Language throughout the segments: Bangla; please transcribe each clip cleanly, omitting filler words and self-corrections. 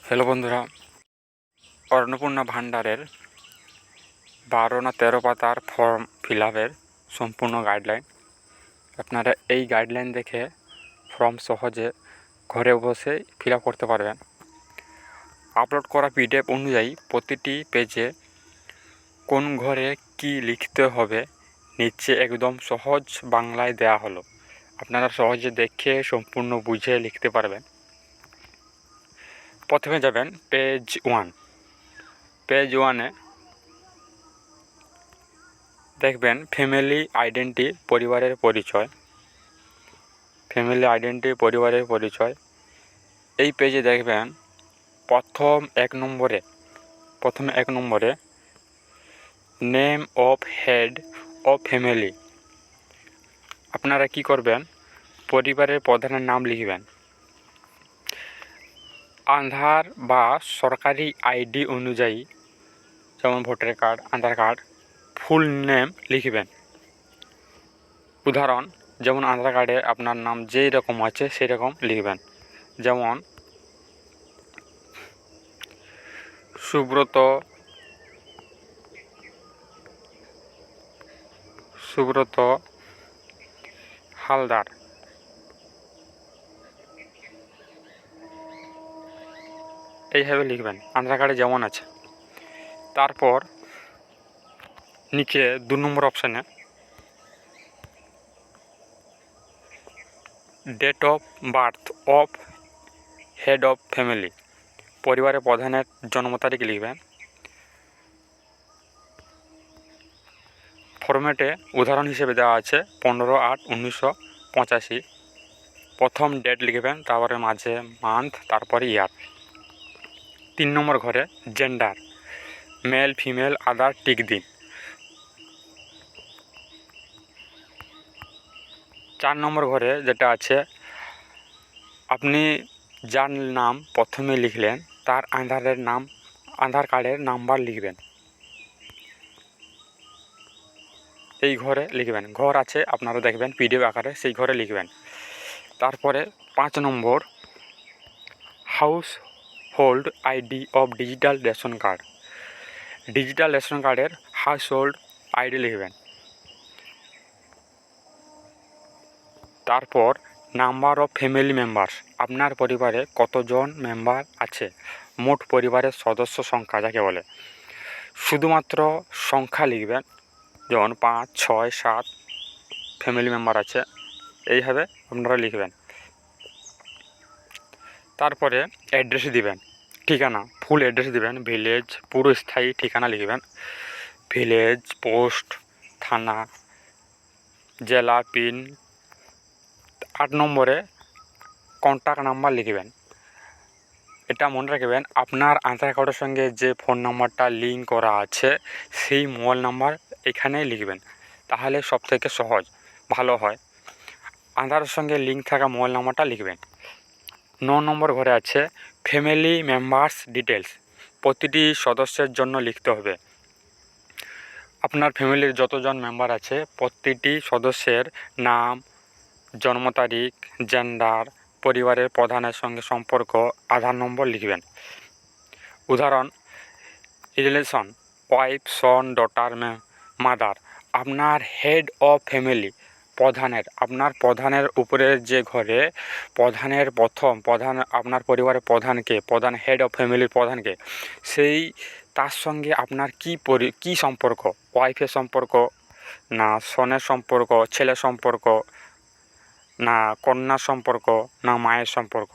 হ্যালো বন্ধুরা, অন্নপূর্ণা ভান্ডারের 12 না 13 পাতার ফর্ম ফিল আপের সম্পূর্ণ গাইডলাইন। আপনারা এই গাইডলাইন দেখে ফর্ম সহজে ঘরে বসে ফিল আপ করতে পারবেন। আপলোড করা পিডিএফ অনুযায়ী প্রতিটি পেজে কোন ঘরে কি লিখতে হবে নিচে একদম সহজ বাংলায় দেয়া হলো। আপনারা সহজে দেখে সম্পূর্ণ বুঝে লিখতে পারবেন। প্রথমে যাবেন পেজ 1। পেজ 1-এ দেখবেন ফ্যামিলি আইডেন্টি পরিবারের পরিচয়। ফ্যামিলি আইডেন্টি পরিবারের পরিচয় এই পেজে দেখবেন প্রথম এক নম্বরে name of head of family. আপনারা কি করবেন, পরিবারের প্রধানের নাম লিখবেন। আধার বা সরকারি আইডি অনুযায়ী, যেমন ভোটার কার্ড, আধার কার্ড, ফুল নেম লিখবেন। উদাহরণ, যেমন আধার কার্ডে আপনার নাম যেই রকম আছে সেই রকম লিখবেন। যেমন সুব্রত হালদার। এইভাবে লিখবেন আধার কার্ডে যেমন আছে। তারপর নিচে 2 নম্বর অপশানে date of birth of head of family, পরিবারের প্রধানের জন্ম তারিখ লিখবেন। ফরম্যাটে উদাহরণ হিসেবে দেওয়া আছে 15/8/1985। প্রথম ডেট লিখবেন, তারপরে মাঝে মান্থ, তারপরে ইয়ার। 3 নম্বর ঘরে জেন্ডার, মেল ফিমেল আদার টিক দিন। 4 নম্বর ঘরে যেটা আছে, আপনি যার নাম প্রথমে লিখলেন তার আধার কার্ডের নাম্বার লিখবেন। এই ঘরে লিখবেন, ঘর আছে আপনারা দেখবেন পিডিএফ আকারে, সেই ঘরে লিখবেন। তারপরে 5 number household ID of digital ration card. Digital ration কার্ডের হাউস হোল্ড আইডি লিখবেন। তারপর নাম্বার অফ ফ্যামিলি মেম্বার্স, আপনার পরিবারে কতজন মেম্বার আছে, মোট পরিবারের সদস্য সংখ্যা যাকে বলে। শুধুমাত্র সংখ্যা লিখবেন, যেমন 5, 6, 7 ফ্যামিলি মেম্বার আছে, এইভাবে আপনারা লিখবেন। তারপরে অ্যাড্রেস দিবেন, ঠিকানা, ফুল অ্যাড্রেস দিবেন। ভিলেজ, পুরো স্থায়ী ঠিকানা লিখবেন। ভিলেজ, পোস্ট, থানা, জেলা, পিন। 8 নম্বরে কন্ট্যাক্ট নাম্বার লিখবেন। এটা মনে রাখবেন, আপনার আধার কার্ডের সঙ্গে যে ফোন নাম্বারটা লিঙ্ক করা আছে সেই মোবাইল নাম্বার এখানেই লিখবেন, তাহলে সবথেকে সহজ ভালো হয়। আধারের সঙ্গে লিঙ্ক থাকা মোবাইল নাম্বারটা লিখবেন। 9 নম্বর ঘরে আছে ফ্যামিলি মেম্বার্স ডিটেলস, প্রতিটি সদস্যের জন্য লিখতে হবে। আপনার ফ্যামিলির যতজন মেম্বার আছে প্রতিটি সদস্যের নাম, জন্ম তারিখ, জেন্ডার, পরিবারের প্রধানের সঙ্গে সম্পর্ক, আধার নম্বর লিখবেন। উদাহরণ, রিলেশন, ওয়াইফ, সন, ডটার, মাদার। আপনার হেড অফ ফ্যামিলি, আপনার প্রধানের উপরের যে ঘরে আপনার পরিবারের প্রধান হেড অফ ফ্যামিলির প্রধানকে, তার সঙ্গে আপনার কী সম্পর্ক, ওয়াইফের সম্পর্ক না সনের সম্পর্ক, ছেলের সম্পর্ক না কন্যার সম্পর্ক না মায়ের সম্পর্ক।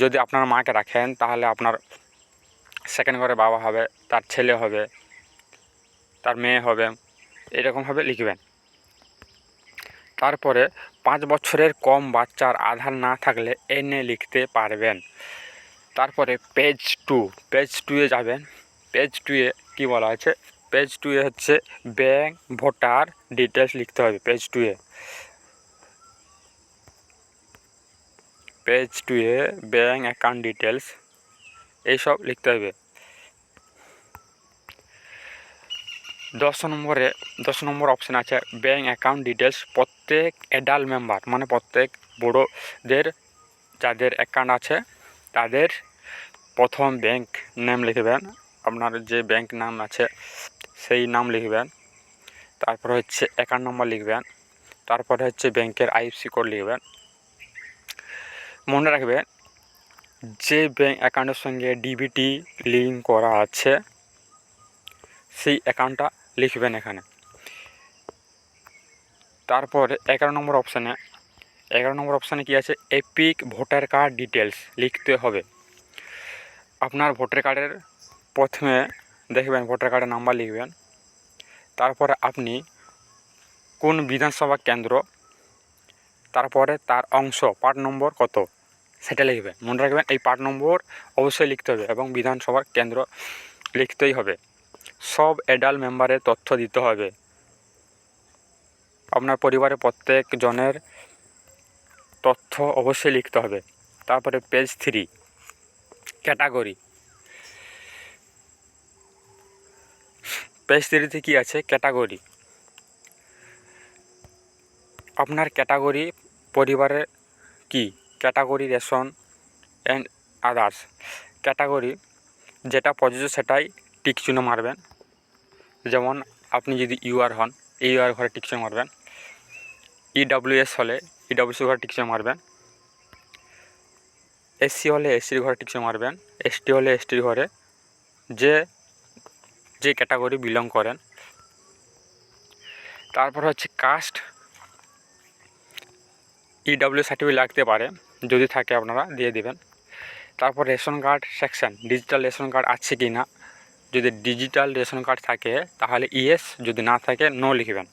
যদি আপনার মাকে রাখেন তাহলে আপনার সেকেন্ড ঘরে বাবা হবে, তার ছেলে হবে, তার মেয়ে হবে, এরকমভাবে লিখবেন। তারপরে 5 বছরের কম বাচ্চার আধার না থাকলে এনে লিখতে পারবেন। তারপরে পেজ 2-এ যাবেন। পেজ 2-এ কী বলা আছে, পেজ 2-এ হচ্ছে ব্যাংক ভোটার ডিটেলস লিখতে হবে। পেজ 2-এ ব্যাংক অ্যাকাউন্ট ডিটেলস এইসব লিখতে হবে। 10 নম্বর অপশান আছে ব্যাংক অ্যাকাউন্ট ডিটেলস। প্রত্যেক অ্যাডাল্ট মেম্বার, মানে প্রত্যেক বড়োদের যাদের অ্যাকাউন্ট আছে তাদের প্রথম ব্যাংক নেম লিখবেন, আপনার যে ব্যাংক নাম আছে সেই নাম লিখবেন। তারপরে হচ্ছে অ্যাকাউন্ট নম্বর লিখবেন। তারপরে হচ্ছে ব্যাংকের আইএফএসসি কোড লিখবেন। মনে রাখবেন যে ব্যাংক অ্যাকাউন্টের সঙ্গে ডিবিটি লিঙ্ক করা আছে সেই অ্যাকাউন্টটা লিখবেন এখানে। তারপরে 11 নম্বর অপশানে কী আছে, এপিক ভোটার কার্ড ডিটেলস লিখতে হবে। আপনার ভোটার কার্ডের প্রথমে দেখবেন ভোটার কার্ডের নাম্বার লিখবেন। তারপরে আপনি কোন বিধানসভা কেন্দ্র, তারপরে তার অংশ পার্ট নম্বর কত সেটা লিখবেন। মনে রাখবেন এই পার্ট নম্বর অবশ্যই লিখতে হবে এবং বিধানসভার কেন্দ্র লিখতেই হবে। সব অ্যাডাল্ট মেম্বারের তথ্য দিতে হবে। আপনার পরিবারের প্রত্যেক জনের তথ্য অবশ্যই লিখতে হবে। তারপরে পেজ 3 ক্যাটাগরি। পেজ 3তে কী আছে, ক্যাটাগরি। আপনার ক্যাটাগরি পরিবারের কি category, ration and others. Category যেটা প্রযোজ্য সেটাই টিক চিহ্ন মারবেন। যেমন আপনি যদি ইউআর হন, ইউআর ঘরে টিক চিহ্ন মারবেন। ইডব্লিউএস হলে ইডব্লিউএস ঘরে টিক চিহ্ন মারবেন। এসসি হলে এসসির ঘরে টিক চিহ্ন মারবেন। এসটি হলে এসটির ঘরে যে ক্যাটাগরি বিলং করেন। তারপর হচ্ছে কাস্ট, ইডব্লিউ সার্টিফিকেট লাগতে পারে, যদি থাকে আপনারা দিয়ে দেবেন। তারপর ration card section, digital ration card আছে কি না। যদি ডিজিটাল রেশন কার্ড থাকে তাহলে ইয়েস, যদি না থাকে নো লিখবেন।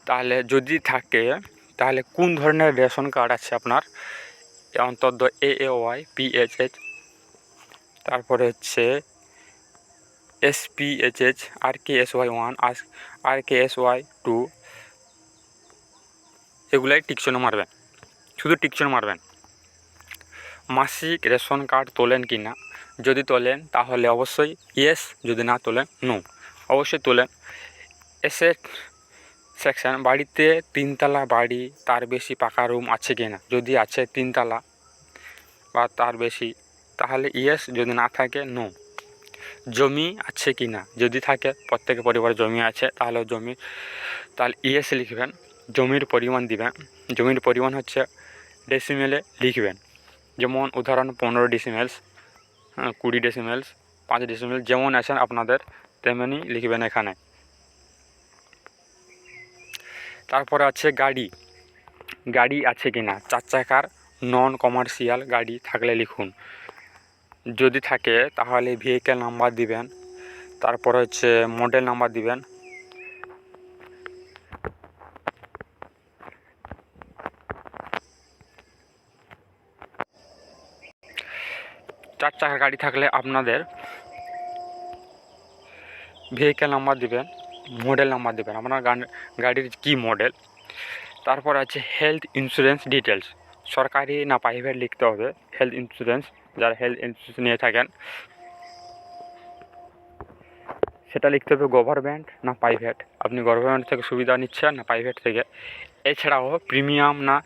তাহলে যদি থাকে তাহলে কোন ধরনের রেশন কার্ড আছে আপনার, অন্তত AAY, PHH, তারপরে হচ্ছে SPHH, RKSY1, RKSY2, এগুলাই টিকচিহ্ন মারবেন, শুধু টিকচিহ্ন মারবেন। মাসিক রেশন কার্ড তোলেন কি না, যদি তোলেন তাহলে অবশ্যই ইয়েস, যদি না তোলেন নো। অবশ্যই তোলেন। এসেট সেকশন, বাড়িতে 3তলা বাড়ি তার বেশি পাকা রুম আছে কি না, যদি আছে 3তলা বা তার বেশি তাহলে ইয়েস, যদি না থাকে নো। জমি আছে কি না, যদি থাকে প্রত্যেক পরিবারে জমি আছে তাহলে ইয়েস লিখবেন। জমির পরিমাণ দিবেন। জমির পরিমাণ হচ্ছে ডেসিমেলে লিখবেন। যেমন উদাহরণ 15 ডেসিমেলস, 20 ডেসিমেলস, 5 ডেসিমেল, যেমন আছেন আপনাদের তেমনি লিখবেন এখানে। তারপরে আছে গাড়ি আছে কি না, 4 চাকার নন কমার্শিয়াল গাড়ি থাকলে লিখুন। যদি থাকে তাহলে ভেহিক্যাল নাম্বার দিবেন। তারপর হচ্ছে মডেল নাম্বার দিবেন। চার চাকার গাড়ি থাকলে আপনাদের ভেহিক্যাল নাম্বার দিবেন, মডেল নাম্বার দিবেন, আপনার গাড়ির কি মডেল। তারপর আছে হেলথ ইন্স্যুরেন্স ডিটেলস, সরকারি না প্রাইভেট লিখতে হবে। হেলথ ইন্স্যুরেন্স, যারা হেলথ ইন্স্যুরেন্স নিয়ে থাকেন সেটা লিখতে হবে। গভর্নমেন্ট না প্রাইভেট, আপনি গভর্নমেন্ট থেকে সুবিধা নিচ্ছেন না প্রাইভেট থেকে। এছাড়াও প্রিমিয়াম না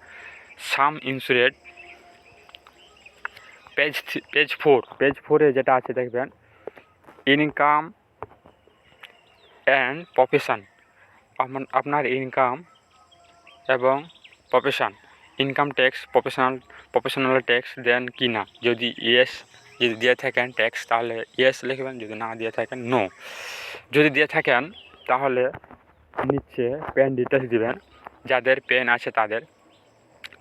সাম ইন্স্যুরেন্স। পেজ 4 যেটা আছে দেখবেন, ইনকাম অ্যান্ড প্রফেশন, আপনার ইনকাম এবং profession, income tax, professional tax দেন কি না। যদি ইয়েস, যদি দিয়ে থাকেন ট্যাক্স তাহলে ইয়েস লিখবেন, যদি না দিয়ে থাকেন নো। যদি দিয়ে থাকেন তাহলে নিচে পেন ডিটেলস দিবেন। যাদের পেন আছে তাদের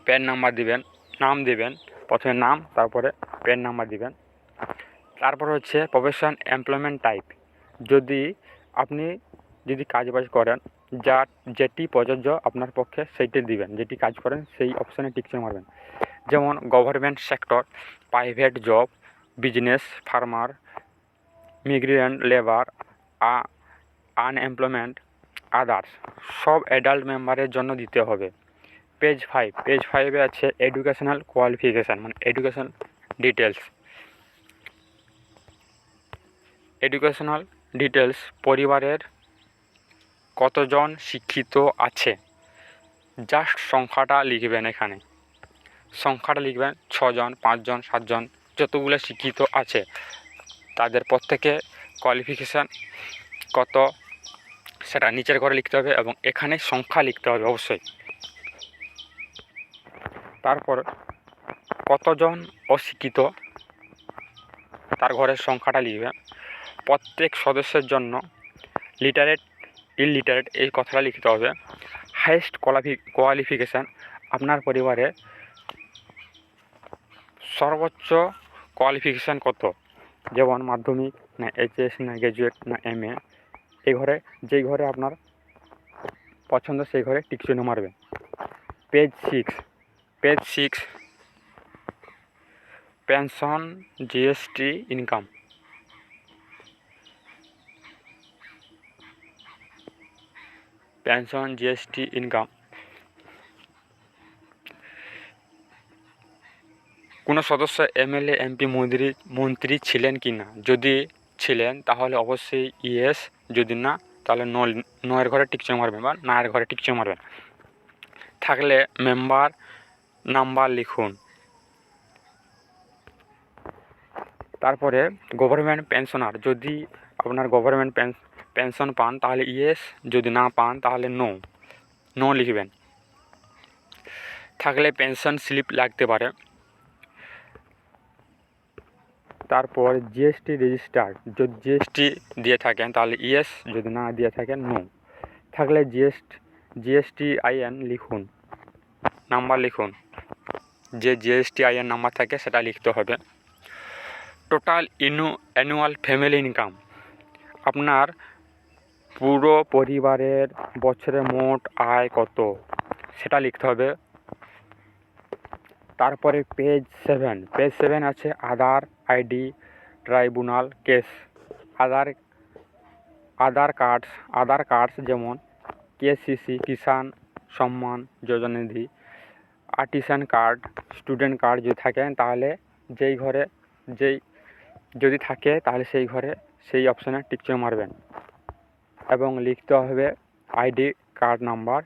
পেন নাম্বার দিবেন, নাম দিবেন, প্রথমে নাম তারপরে পেন নাম্বার দিবেন। তারপর হচ্ছে প্রফেশন, এমপ্লয়মেন্ট টাইপ, আপনি যদি কাজবাজ করেন যেটি প্রযোজ্য আপনার পক্ষে সেইটি দিবেন, যেটি কাজ করেন সেই অপশানে টিকচিহ্ন মারবেন। যেমন government sector, private job, business, farmer, migrant labour, unemployment, others, সব অ্যাডাল্ট মেম্বারের জন্য দিতে হবে। পেজ 5 আছে এডুকেশনাল কোয়ালিফিকেশান, মানে এডুকেশন ডিটেলস। এডুকেশনাল ডিটেলস, পরিবারের কতজন শিক্ষিত আছে, জাস্ট সংখ্যাটা লিখবেন এখানে। সংখ্যাটা লিখবেন 6 জন, 5 জন, 7 জন, যতগুলো শিক্ষিত আছে তাদের প্রত্যেকে কোয়ালিফিকেশান কত সেটা নিচের ঘরে লিখতে হবে এবং এখানে সংখ্যা লিখতে হবে অবশ্যই। তারপর কতজন অশিক্ষিত তার ঘরের সংখ্যাটা লিখবেন। প্রত্যেক সদস্যের জন্য লিটারেট ইললিটারেট এই কথাটা লিখতে হবে। হাইয়েস্ট কোয়ালিফিকেশান আপনার পরিবারে সর্বোচ্চ কোয়ালিফিকেশান কত, যেমন মাধ্যমিক না এইচএস না গ্র্যাজুয়েট না এমএ। এই ঘরে যেই ঘরে আপনার পছন্দ সেই ঘরে টিক চিহ্ন মারবেন। Page 6 pension GST income. Pension GST income কোনো সদস্য এমএলএ এমপি মন্ত্রী ছিলেন কি না, যদি ছিলেন তাহলে অবশ্যই ইয়েস, যদি না তাহলে নো এর ঘরে টিক চিহ্ন মারবেন বা না এর ঘরে টিক চিহ্ন মারবেন। থাকলে মেম্বার নাম্বার লিখুন। তারপরে গভর্নমেন্ট পেনশনার, যদি আপনার গভর্নমেন্ট পেনশন পান তাহলে ইয়েস, যদি না পান তাহলে নো লিখবেন। থাকলে পেনশন স্লিপ লাগতে পারে। তারপর জিএসটি রেজিস্টার, যদি জিএসটি দিয়ে থাকেন তাহলে ইয়েস, যদি না দিয়ে থাকেন নো। থাকলে জিএসটিআইএন লিখুন, নাম্বার লিখুন, যে জিএসটিআইএন নাম্বার থাকে সেটা লিখতে হবে। টোটাল অ্যানুয়াল ফ্যামিলি ইনকাম, আপনার পুরো পরিবারের বছরে মোট আয় কত সেটা লিখতে হবে। তারপরে পেজ 7 আছে আধার আইডি ট্রাইব্যুনাল কেস। আধার কার্ডস যেমন কেসিসি কিষাণ সম্মান যোজনা নিধি, আর্টিসান কার্ড, স্টুডেন্ট কার্ড যদি থাকেন তাহলে যদি থাকে তাহলে সেই ঘরে সেই অপশানে টিক চিহ্ন মারবেন এবং লিখতে হবে ID card number,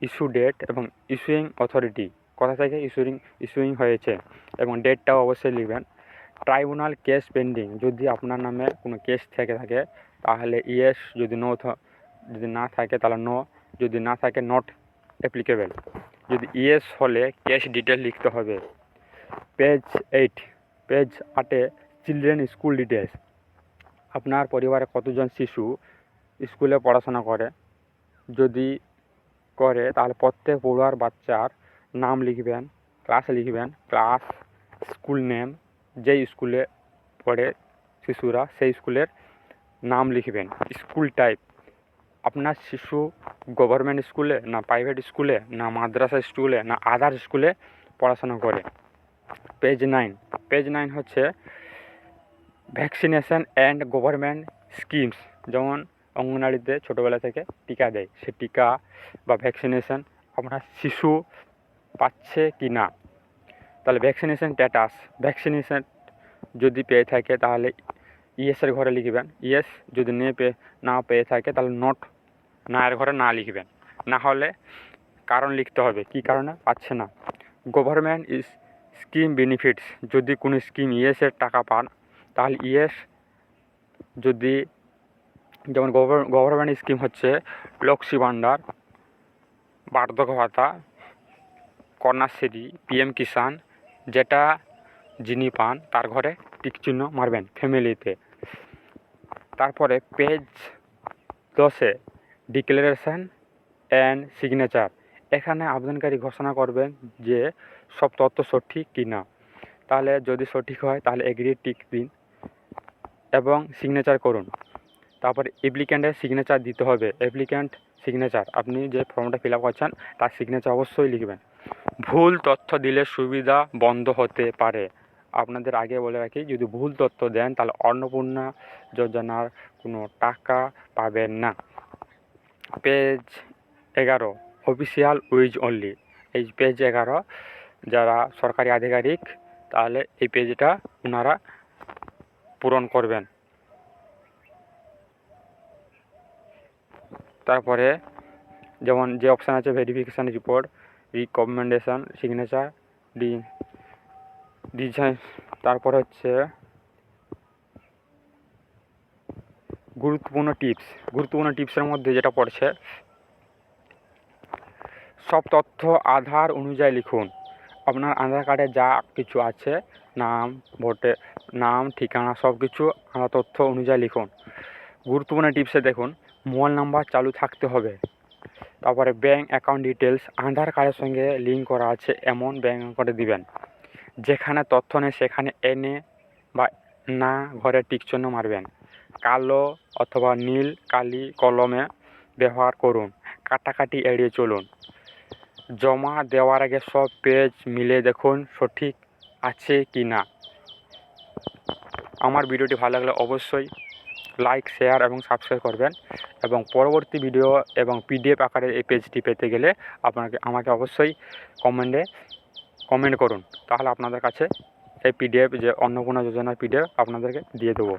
issue date এবং ইস্যুইং অথরিটি, কোথা থেকে ইস্যুইং হয়েছে এবং ডেটটাও অবশ্যই লিখবেন। ট্রাইব্যুনাল কেস পেন্ডিং, যদি আপনার নামে কোনো কেস থেকে থাকে তাহলে ইয়েস, যদি না থাকে তাহলে নো, যদি না থাকে নট অ্যাপ্লিকেবল। যদি ইয়েস হলে কেস ডিটেল লিখতে হবে। পেজ 8 চিলড্রেন স্কুল ডিটেলস, আপনার পরিবারে কতজন শিশু স্কুলে পড়াশোনা করে, যদি করে তাহলে প্রত্যেক পড়ুয়ার বাচ্চার নাম লিখবেন, ক্লাস, স্কুল নেম, যেই স্কুলে পড়ে শিশুরা সেই স্কুলের নাম লিখবেন। স্কুল টাইপ, আপনার শিশু গভর্নমেন্ট স্কুলে না প্রাইভেট স্কুলে না মাদ্রাসা স্কুলে না আদার স্কুলে পড়াশোনা করে। পেজ 9 হচ্ছে ভ্যাকসিনেশন অ্যান্ড গভর্নমেন্ট স্কিমস, যেমন অঙ্গনওয়াড়িতে ছোটোবেলা থেকে টিকা দেয়, সে টিকা বা ভ্যাকসিনেশন আপনার শিশু পাচ্ছে কি না। তাহলে ভ্যাকসিনেশন যদি পেয়ে থাকে তাহলে ইয়েসের ঘরে লিখবেন ইয়েস, যদি না পেয়ে থাকে তাহলে না এর ঘরে না লিখবেন। না হলে কারণ লিখতে হবে কী কারণে পাচ্ছে না। গভর্নমেন্ট স্কিম বেনিফিটস, যদি কোনো স্কিম ইয়েসের টাকা পান তাহলে ইয়েস, যদি যেমন গভর্নমেন্ট স্কিম হচ্ছে লক্ষ্মী ভাণ্ডার, বার্ধক্য ভাতা, কন্যাশ্রী, পিএম কিষাণ, যেটা যিনি পান তার ঘরে টিক চিহ্ন মারবেন ফ্যামিলিতে। তারপরে পেজ 10 ডিক্লারেশন অ্যান্ড সিগনেচার, এখানে আবেদনকারী ঘোষণা করবেন যে সব তথ্য সঠিক কি না। তাহলে যদি সঠিক হয় তাহলে এগ্রি টিক দিন এবং সিগনেচার করুন। তারপরে অ্যাপ্লিক্যান্টের সিগনেচার দিতে হবে। অ্যাপ্লিক্যান্ট সিগনেচার, আপনি যে ফর্মটা ফিল আপ করছেন তার সিগনেচার অবশ্যই লিখবেন। ভুল তথ্য দিলে সুবিধা বন্ধ হতে পারে। আপনাদের আগে বলে রাখি, যদি ভুল তথ্য দেন তাহলে অন্নপূর্ণা যোজনার কোনো টাকা পাবেন না। পেজ 11 অফিসিয়াল উইজ অনলি, এই পেজ 11 যারা সরকারি আধিকারিক তাহলে এই পেজটা ওনারা পূরণ করবেন। তারপরে যেমন যে অপশান আছে verification report, recommendation signature, design. তারপরে হচ্ছে গুরুত্বপূর্ণ টিপসের মধ্যে যেটা পড়ছে, সব তথ্য আধার অনুযায়ী লিখুন। আপনার আধার কার্ডে যা কিছু আছে, নাম ঠিকানা সব কিছু আধার তথ্য অনুযায়ী লিখুন। গুরুত্বপূর্ণ টিপসে দেখুন, মোবাইল নাম্বার চালু থাকতে হবে। তারপরে ব্যাঙ্ক অ্যাকাউন্ট ডিটেলস, আধার কার্ডের সঙ্গে লিঙ্ক করা আছে এমন ব্যাঙ্ক অ্যাকাউন্টে দিবেন। যেখানে তথ্য নেই সেখানে এনে বা না ঘরে টিক চিহ্ন মারবেন। কালো অথবা নীল কালি কলমে ব্যবহার করুন। কাটাকাটি এড়িয়ে চলুন। জমা দেওয়ার আগে সব পেজ মিলে দেখুন সঠিক আছে কি না। আমার ভিডিওটি ভালো লাগলে অবশ্যই লাইক, শেয়ার এবং সাবস্ক্রাইব করবেন। এবং পরবর্তী ভিডিও এবং পিডিএফ আকারে এই পেজটি পেতে গেলে আমাকে অবশ্যই কমেন্ট করুন। তাহলে আপনাদের কাছে এই পিডিএফ, যে অন্নপূর্ণা যোজনার পিডিএফ আপনাদেরকে দিয়ে দেবো।